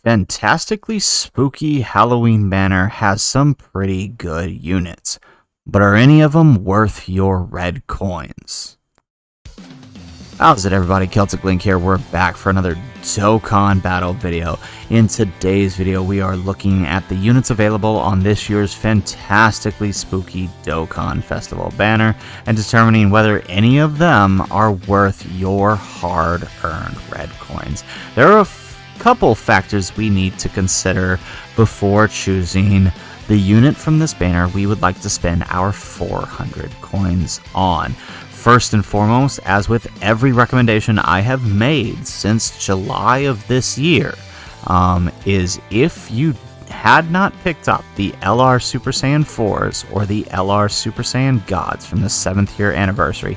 Fantastically Spooky Halloween banner has some pretty good units, but are any of them worth your red coins? How's it, everybody? Celtic Link here. We're back for another Dokkan battle video. In today's video, we are looking at the units available on this year's Fantastically Spooky Dokkan Festival banner and determining whether any of them are worth your hard-earned red coins. There are couple factors we need to consider before choosing the unit from this banner we would like to spend our 400 coins on. First and foremost, as with every recommendation I have made since July of this year, is if you had not picked up the LR Super Saiyan 4s or the LR Super Saiyan Gods from the 7th year anniversary,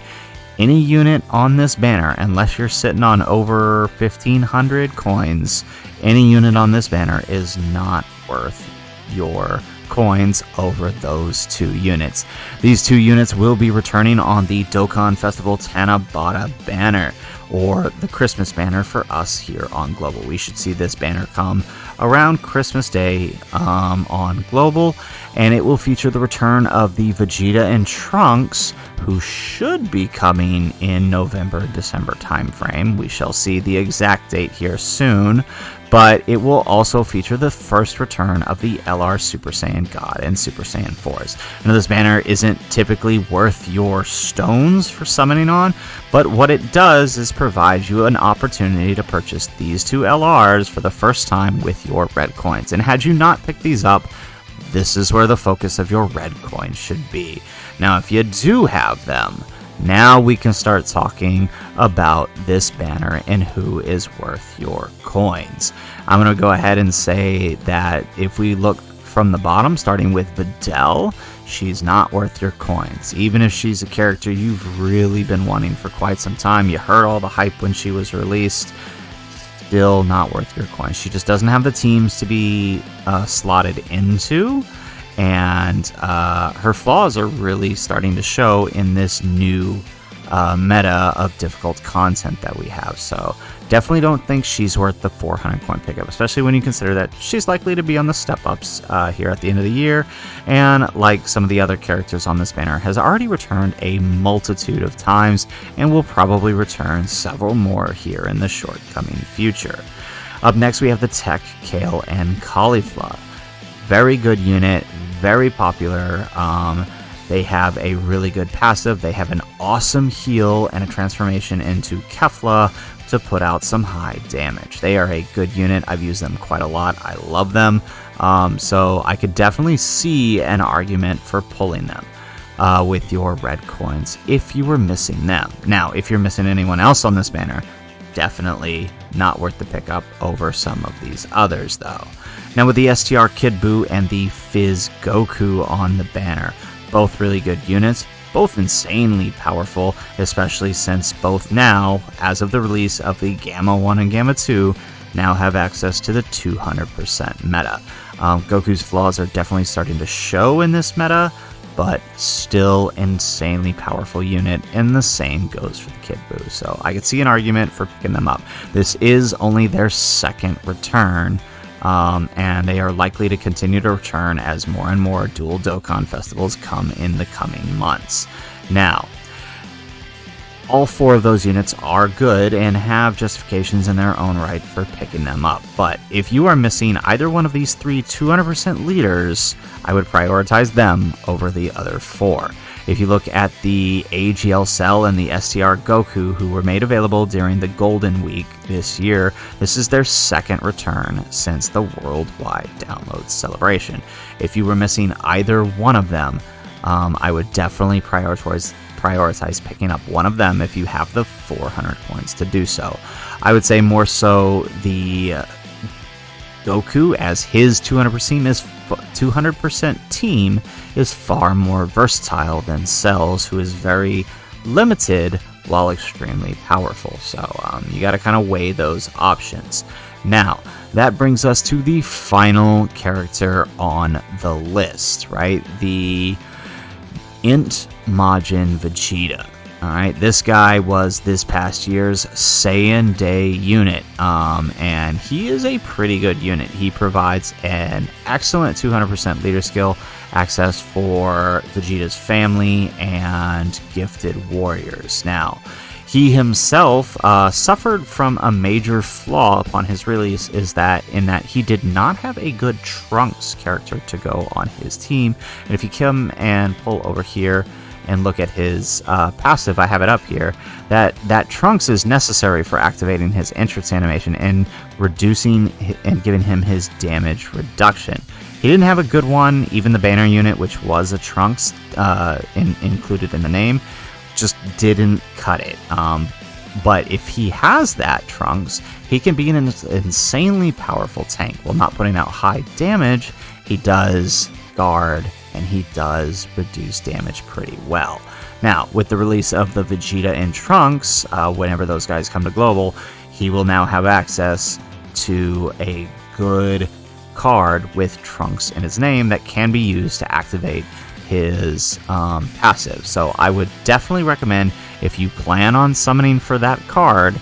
any unit on this banner, unless you're sitting on over 1,500 coins, any unit on this banner is not worth your coins over those two units. These two units will be returning on the Dokkan Festival Tanabata banner, or the Christmas banner for us here on Global. We should see this banner come around Christmas Day on Global, and it will feature the return of the Vegeta and Trunks, who should be coming in November-December timeframe. We shall see the exact date here soon, but it will also feature the first return of the LR Super Saiyan God and Super Saiyan 4s. Now, this banner isn't typically worth your stones for summoning on, but what it does is provide you an opportunity to purchase these two LRs for the first time with your red coins. And had you not picked these up, this is where the focus of your red coins should be. Now, if you do have them, now we can start talking about this banner and who is worth your coins. I'm going to go ahead and say that if we look from the bottom, starting with Videl, she's not worth your coins. Even if she's a character you've really been wanting for quite some time, you heard all the hype when she was released, still not worth your coins. She just doesn't have the teams to be slotted into, and her flaws are really starting to show in this new meta of difficult content that we have. So definitely don't think she's worth the 400 coin pickup, especially when you consider that she's likely to be on the step-ups here at the end of the year, and like some of the other characters on this banner, has already returned a multitude of times and will probably return several more here in the short-coming future. Up next, we have the Tech, Kale, and Caulifla. Very good unit, very popular. They have a really good passive. They have an awesome heal and a transformation into Kefla to put out some high damage. They are a good unit. I've used them quite a lot. I love them. So I could definitely see an argument for pulling them with your red coins if you were missing them. Now, if you're missing anyone else on this banner, definitely not worth the pickup over some of these others, though. Now, with the STR Kid Buu and the Fizz Goku on the banner, both really good units, both insanely powerful, especially since both now, as of the release of the Gamma 1 and Gamma 2, now have access to the 200% meta. Goku's flaws are definitely starting to show in this meta, but still insanely powerful unit, and the same goes for the Kid Buu. So I could see an argument for picking them up. This is only their second return, and they are likely to continue to return as more and more dual Dokkan festivals come in the coming months. Now, all four of those units are good and have justifications in their own right for picking them up. But if you are missing either one of these three 200% leaders, I would prioritize them over the other four. If you look at the AGL Cell and the STR Goku, who were made available during the Golden Week this year, this is their second return since the worldwide download celebration. If you were missing either one of them, I would definitely prioritize picking up one of them if you have the 400 coins to do so. I would say more so the Goku, as his 200% team is far more versatile than Cell's, who is very limited while extremely powerful. So you got to kind of weigh those options. Now, that brings us to the final character on the list, right? The Int Majin Vegeta. Alright, this guy was this past year's Saiyan Day unit, and he is a pretty good unit. He provides an excellent 200% leader skill, access for Vegeta's family, and gifted warriors. Now, he himself suffered from a major flaw upon his release, in that he did not have a good Trunks character to go on his team. And if you come and pull over here and look at his passive, I have it up here, that Trunks is necessary for activating his entrance animation and reducing and giving him his damage reduction. He didn't have a good one. Even the banner unit, which was a Trunks included in the name, just didn't cut it. But if he has that Trunks, he can be an insanely powerful tank. While not putting out high damage, he does guard and he does reduce damage pretty well. Now, with the release of the Vegeta and Trunks, whenever those guys come to Global, he will now have access to a good card with Trunks in his name that can be used to activate his passive. So I would definitely recommend, if you plan on summoning for that card,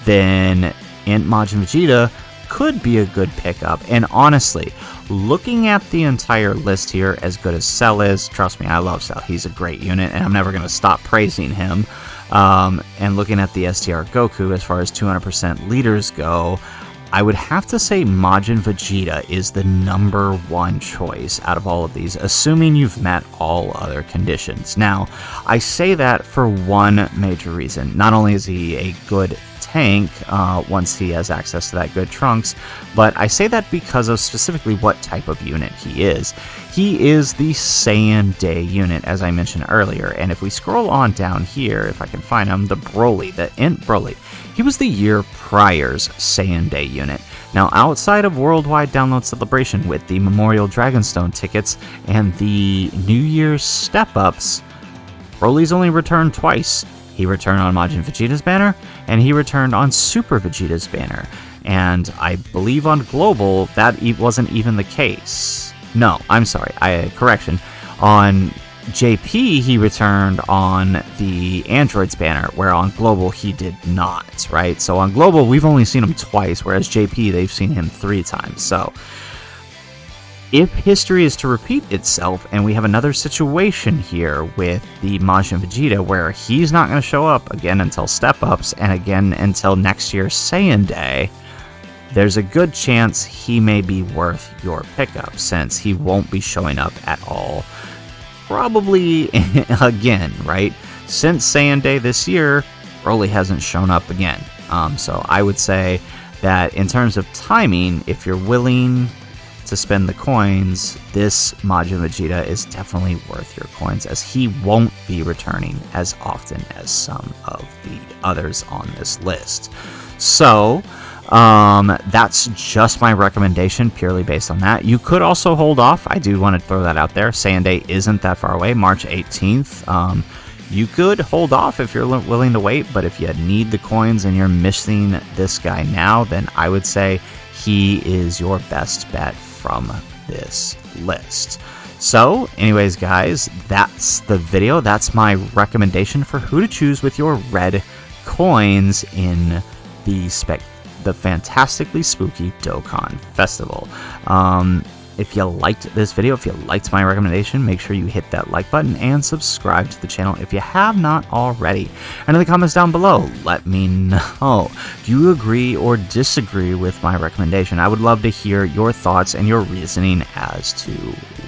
then MAJIN Vegeta could be a good pickup. And honestly, looking at the entire list here, as good as Cell is, trust me, I love Cell. He's a great unit, and I'm never going to stop praising him. And looking at the STR Goku, as far as 200% leaders go, I would have to say MAJIN Vegeta is the #1 choice out of all of these, assuming you've met all other conditions. Now, I say that for one major reason. Not only is he a good tank once he has access to that good Trunks, but I say that because of specifically what type of unit he is. He is the Saiyan Day unit, as I mentioned earlier, and if we scroll on down here, if I can find him, the Int Broly, he was the year prior's Saiyan Day unit. Now, outside of Worldwide Download Celebration with the Memorial Dragonstone tickets and the New Year's step-ups, Broly's only returned twice. He returned on Majin Vegeta's banner, and he returned on Super Vegeta's banner. And I believe on Global, that wasn't even the case. No, I'm sorry, correction. On JP, he returned on the Android's banner, where on Global, he did not, right? So on Global, we've only seen him twice, whereas JP, they've seen him 3 times. So if history is to repeat itself, and we have another situation here with the Majin Vegeta where he's not going to show up again until step-ups and again until next year's Saiyan Day, there's a good chance he may be worth your pickup, since he won't be showing up at all. Probably again, right? Since Saiyan Day this year, Broly hasn't shown up again. So I would say that in terms of timing, if you're willing to spend the coins, this Majin Vegeta is definitely worth your coins, as he won't be returning as often as some of the others on this list. So that's just my recommendation, purely based on that. You could also hold off. I do want to throw that out there. Saiyan Day isn't that far away, March 18th. You could hold off if you're willing to wait, but if you need the coins and you're missing this guy now, then I would say he is your best bet from this list. So anyways, guys, that's the video. That's my recommendation for who to choose with your red coins in the fantastically spooky Dokkan Festival. If you liked this video, if you liked my recommendation, make sure you hit that like button and subscribe to the channel if you have not already. And in the comments down below, let me know, do you agree or disagree with my recommendation? I would love to hear your thoughts and your reasoning as to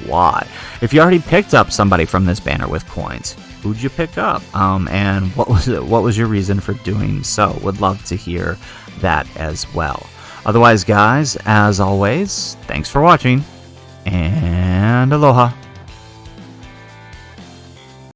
why. If you already picked up somebody from this banner with coins, who'd you pick up? And what was your reason for doing so? Would love to hear that as well. Otherwise, guys, as always, thanks for watching, and aloha.